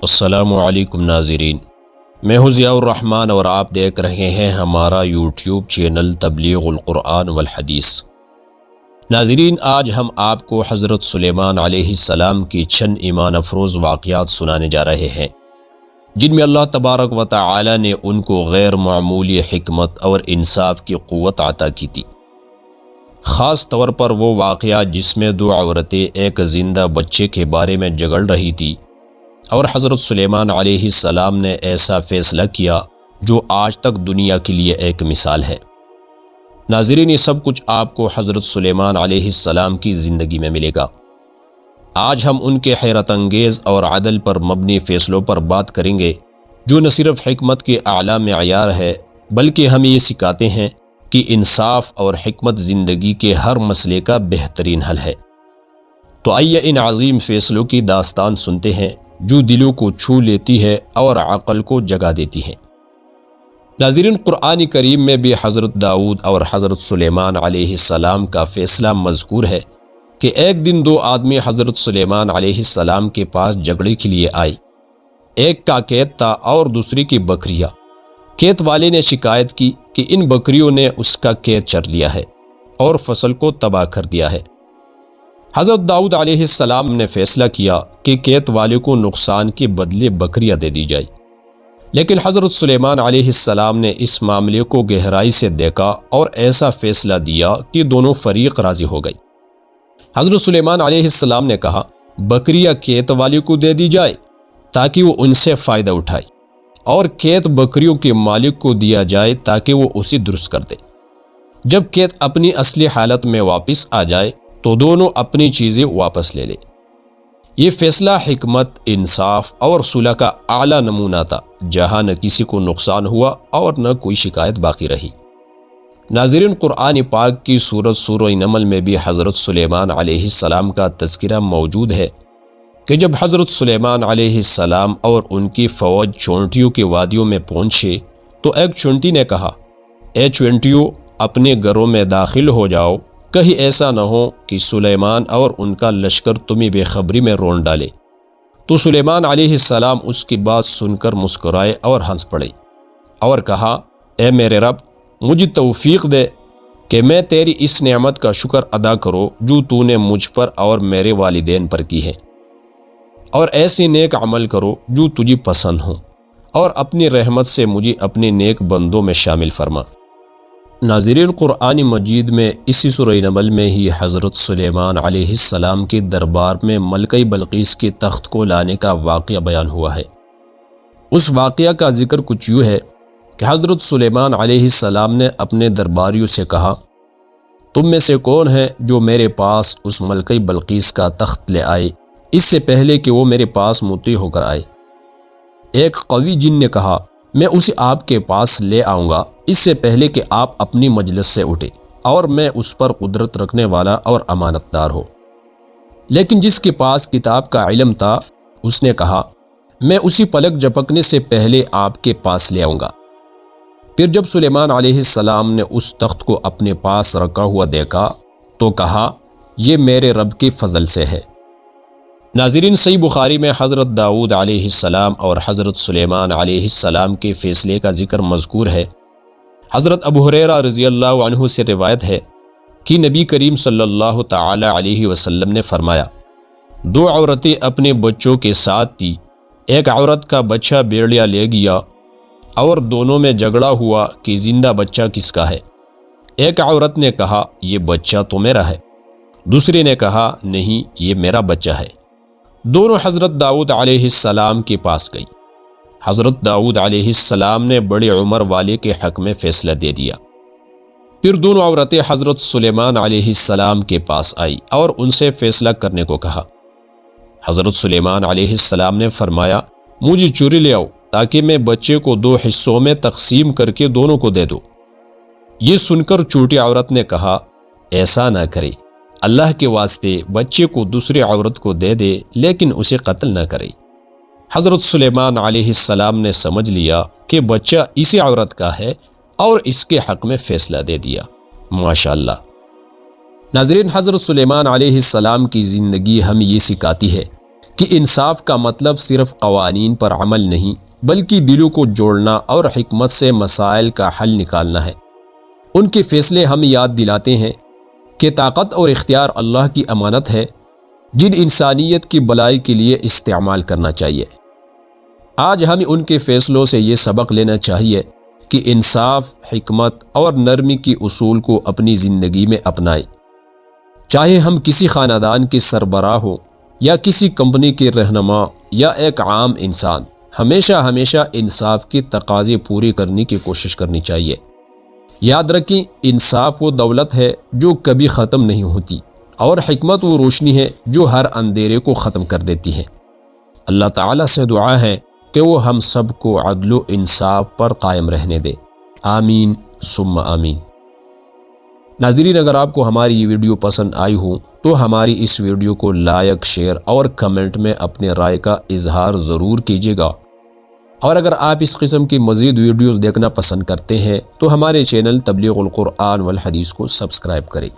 السلام علیکم ناظرین، میں ہوں ضیاء الرحمن اور آپ دیکھ رہے ہیں ہمارا یوٹیوب چینل تبلیغ القرآن والحدیث۔ ناظرین، آج ہم آپ کو حضرت سلیمان علیہ السلام کی چند ایمان افروز واقعات سنانے جا رہے ہیں، جن میں اللہ تبارک و تعالی نے ان کو غیر معمولی حکمت اور انصاف کی قوت عطا کی تھی۔ خاص طور پر وہ واقعہ جس میں دو عورتیں ایک زندہ بچے کے بارے میں جھگڑ رہی تھی اور حضرت سلیمان علیہ السلام نے ایسا فیصلہ کیا جو آج تک دنیا کے لیے ایک مثال ہے۔ ناظرین، یہ سب کچھ آپ کو حضرت سلیمان علیہ السلام کی زندگی میں ملے گا۔ آج ہم ان کے حیرت انگیز اور عدل پر مبنی فیصلوں پر بات کریں گے، جو نہ صرف حکمت کے اعلیٰ معیار ہے بلکہ ہمیں یہ سکھاتے ہیں کہ انصاف اور حکمت زندگی کے ہر مسئلے کا بہترین حل ہے۔ تو آئیے ان عظیم فیصلوں کی داستان سنتے ہیں جو دلوں کو چھو لیتی ہے اور عقل کو جگا دیتی ہے۔ ناظرین، قرآن کریم میں بھی حضرت داؤد اور حضرت سلیمان علیہ السلام کا فیصلہ مذکور ہے کہ ایک دن دو آدمی حضرت سلیمان علیہ السلام کے پاس جھگڑے کے لیے آئے۔ ایک کا کھیت تھا اور دوسری کی بکریاں۔ کھیت والے نے شکایت کی کہ ان بکریوں نے اس کا کھیت چر لیا ہے اور فصل کو تباہ کر دیا ہے۔ حضرت داؤد علیہ السلام نے فیصلہ کیا کہ کھیت والے کو نقصان کے بدلے بکریاں دے دی جائے، لیکن حضرت سلیمان علیہ السلام نے اس معاملے کو گہرائی سے دیکھا اور ایسا فیصلہ دیا کہ دونوں فریق راضی ہو گئے۔ حضرت سلیمان علیہ السلام نے کہا، بکریاں کھیت والے کو دے دی جائے تاکہ وہ ان سے فائدہ اٹھائے، اور کھیت بکریوں کے مالک کو دیا جائے تاکہ وہ اسے درست کر دے۔ جب کھیت اپنی اصلی حالت میں واپس آ جائے تو دونوں اپنی چیزیں واپس لے لے۔ یہ فیصلہ حکمت، انصاف اور صلح کا اعلیٰ نمونہ تھا، جہاں نہ کسی کو نقصان ہوا اور نہ کوئی شکایت باقی رہی۔ ناظرین، قرآن پاک کی سورہ نمل میں بھی حضرت سلیمان علیہ السلام کا تذکرہ موجود ہے کہ جب حضرت سلیمان علیہ السلام اور ان کی فوج چونٹیوں کے وادیوں میں پہنچے تو ایک چونٹی نے کہا، اے چونٹیوں، اپنے گھروں میں داخل ہو جاؤ، کہیں ایسا نہ ہو کہ سلیمان اور ان کا لشکر تمہیں بے خبری میں رون ڈالے۔ تو سلیمان علیہ السلام اس کی بات سن کر مسکرائے اور ہنس پڑے اور کہا، اے میرے رب، مجھے توفیق دے کہ میں تیری اس نعمت کا شکر ادا کروں جو تو نے مجھ پر اور میرے والدین پر کی ہے، اور ایسے نیک عمل کرو جو تجھے پسند ہوں، اور اپنی رحمت سے مجھے اپنے نیک بندوں میں شامل فرما۔ ناظرین، قرآن مجید میں اسی سورہ نمل میں ہی حضرت سلیمان علیہ السلام کے دربار میں ملکہ بلقیس کے تخت کو لانے کا واقعہ بیان ہوا ہے۔ اس واقعہ کا ذکر کچھ یوں ہے کہ حضرت سلیمان علیہ السلام نے اپنے درباریوں سے کہا، تم میں سے کون ہے جو میرے پاس اس ملکہ بلقیس کا تخت لے آئے اس سے پہلے کہ وہ میرے پاس مطیع ہو کر آئے؟ ایک قوی جن نے کہا، میں اسے آپ کے پاس لے آؤں گا اس سے پہلے کہ آپ اپنی مجلس سے اٹھے اور میں اس پر قدرت رکھنے والا اور امانت دار ہو۔ لیکن جس کے پاس کتاب کا علم تھا اس نے کہا، میں اسی پلک جھپکنے سے پہلے آپ کے پاس لے آؤں گا۔ پھر جب سلیمان علیہ السلام نے اس تخت کو اپنے پاس رکھا ہوا دیکھا تو کہا، یہ میرے رب کے فضل سے ہے۔ ناظرین، صحیح بخاری میں حضرت داؤد علیہ السلام اور حضرت سلیمان علیہ السلام کے فیصلے کا ذکر مذکور ہے۔ حضرت ابو ہریرہ رضی اللہ عنہ سے روایت ہے کہ نبی کریم صلی اللہ تعالی علیہ وسلم نے فرمایا، دو عورتیں اپنے بچوں کے ساتھ تھیں، ایک عورت کا بچہ بھیڑیا لے گیا اور دونوں میں جھگڑا ہوا کہ زندہ بچہ کس کا ہے۔ ایک عورت نے کہا، یہ بچہ تو میرا ہے، دوسری نے کہا، نہیں، یہ میرا بچہ ہے۔ دونوں حضرت داؤد علیہ السلام کے پاس گئی۔ حضرت داؤد علیہ السلام نے بڑی عمر والے کے حق میں فیصلہ دے دیا۔ پھر دونوں عورتیں حضرت سلیمان علیہ السلام کے پاس آئی اور ان سے فیصلہ کرنے کو کہا۔ حضرت سلیمان علیہ السلام نے فرمایا، مجھے چوری لے آؤ تاکہ میں بچے کو دو حصوں میں تقسیم کر کے دونوں کو دے دوں۔ یہ سن کر چھوٹی عورت نے کہا، ایسا نہ کرے، اللہ کے واسطے بچے کو دوسری عورت کو دے دے لیکن اسے قتل نہ کرے۔ حضرت سلیمان علیہ السلام نے سمجھ لیا کہ بچہ اسی عورت کا ہے اور اس کے حق میں فیصلہ دے دیا۔ ماشاءاللہ۔ ناظرین، حضرت سلیمان علیہ السلام کی زندگی ہمیں یہ سکھاتی ہے کہ انصاف کا مطلب صرف قوانین پر عمل نہیں بلکہ دلوں کو جوڑنا اور حکمت سے مسائل کا حل نکالنا ہے۔ ان کے فیصلے ہمیں یاد دلاتے ہیں کہ طاقت اور اختیار اللہ کی امانت ہے جن انسانیت کی بھلائی کے لیے استعمال کرنا چاہیے۔ آج ہمیں ان کے فیصلوں سے یہ سبق لینا چاہیے کہ انصاف، حکمت اور نرمی کی اصول کو اپنی زندگی میں اپنائیں۔ چاہے ہم کسی خاندان کے سربراہ ہوں یا کسی کمپنی کے رہنما یا ایک عام انسان، ہمیشہ انصاف کے تقاضے پورے کرنے کی کوشش کرنی چاہیے۔ یاد رکھیں، انصاف وہ دولت ہے جو کبھی ختم نہیں ہوتی، اور حکمت وہ روشنی ہے جو ہر اندھیرے کو ختم کر دیتی ہے۔ اللہ تعالیٰ سے دعا ہے کہ وہ ہم سب کو عدل و انصاف پر قائم رہنے دے۔ آمین ثم آمین۔ ناظرین، اگر آپ کو ہماری یہ ویڈیو پسند آئی ہو تو ہماری اس ویڈیو کو لائک، شیئر اور کمنٹ میں اپنے رائے کا اظہار ضرور کیجیے گا۔ اور اگر آپ اس قسم کی مزید ویڈیوز دیکھنا پسند کرتے ہیں تو ہمارے چینل تبلیغ القرآن والحدیث کو سبسکرائب کریں۔